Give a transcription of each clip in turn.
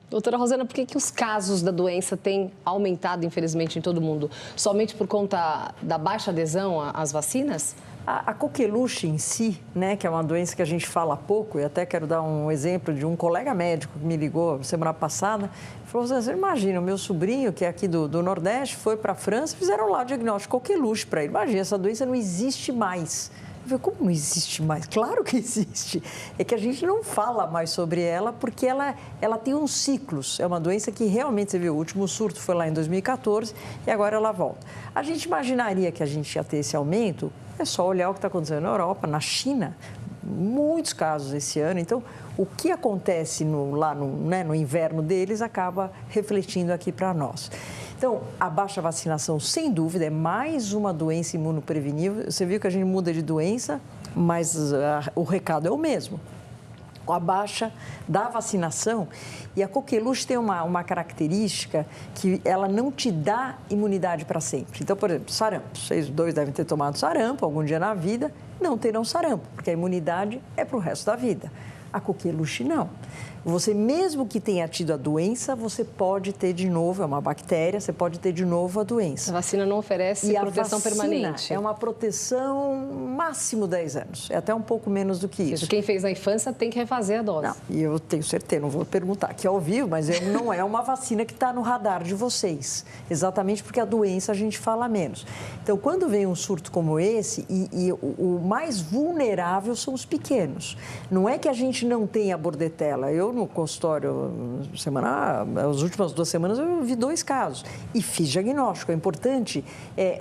Doutora Rosana, por que os casos da doença têm aumentado, infelizmente, em todo mundo? Somente por conta da baixa adesão às vacinas? A coqueluche em si, né, que é uma doença que a gente fala pouco, e até quero dar um exemplo de um colega médico que me ligou semana passada, falou: você imagina, o meu sobrinho, que é aqui do Nordeste, foi para a França, fizeram lá o diagnóstico coqueluche para ele. Imagina, essa doença não existe mais. Eu falei: como não existe mais? Claro que existe. É que a gente não fala mais sobre ela porque ela tem uns ciclos. É uma doença que realmente, você viu, o último surto foi lá em 2014 e agora ela volta. A gente imaginaria que a gente ia ter esse aumento, é só olhar o que está acontecendo na Europa, na China, muitos casos esse ano. Então, o que acontece lá no inverno deles acaba refletindo aqui para nós. Então, a baixa vacinação, sem dúvida, é mais uma doença imunoprevenível. Você viu que a gente muda de doença, mas o recado é o mesmo. A baixa da vacinação, e a coqueluche tem uma característica que ela não te dá imunidade para sempre. Então, por exemplo, sarampo. Vocês dois devem ter tomado sarampo algum dia na vida, não terão sarampo, porque a imunidade é para o resto da vida. A coqueluche não. Você, mesmo que tenha tido a doença, você pode ter de novo, é uma bactéria, você pode ter de novo a doença. A vacina não oferece proteção permanente. É uma proteção máximo 10 anos, é até um pouco menos do que isso. Quem fez na infância tem que refazer a dose. Não, e eu tenho certeza, não vou perguntar aqui ao vivo, mas não é uma vacina que está no radar de vocês, exatamente porque a doença a gente fala menos. Então, quando vem um surto como esse, o mais vulnerável são os pequenos. Não é que a gente não tenha bordetela. Eu, no consultório, as últimas 2 semanas, eu vi 2 casos e fiz diagnóstico. É importante,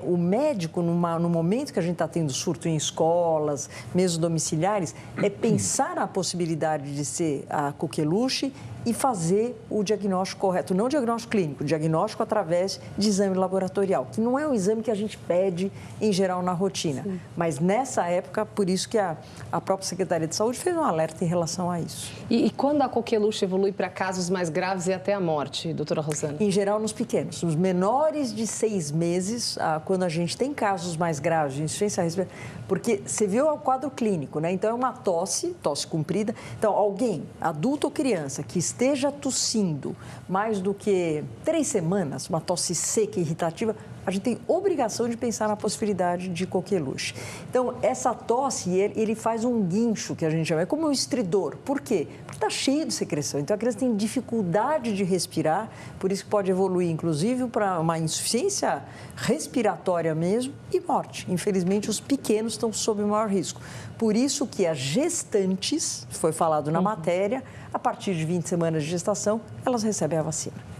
o médico, no momento que a gente está tendo surto em escolas, mesmo domiciliares, é pensar na possibilidade de ser a coqueluche e fazer o diagnóstico correto, não o diagnóstico clínico, o diagnóstico através de exame laboratorial, que não é um exame que a gente pede em geral na rotina. Sim. Mas nessa época, por isso que a própria Secretaria de Saúde fez um alerta em relação a isso. E quando a coqueluche evolui para casos mais graves e até a morte, doutora Rosana? Em geral, nos pequenos. Nos menores de 6 meses, quando a gente tem casos mais graves de insuficiência respiratória, porque você viu o quadro clínico, né? Então, é uma tosse comprida. Então, alguém, adulto ou criança, que esteja tossindo mais do que 3 semanas, uma tosse seca e irritativa, a gente tem obrigação de pensar na possibilidade de coqueluche. Então, essa tosse, ele faz um guincho, que a gente chama, é como um estridor. Por quê? Porque está cheio de secreção. Então, a criança tem dificuldade de respirar, por isso que pode evoluir, inclusive, para uma insuficiência respiratória mesmo e morte. Infelizmente, os pequenos estão sob o maior risco. Por isso que as gestantes, foi falado na matéria, a partir de 20 semanas de gestação, elas recebem a vacina.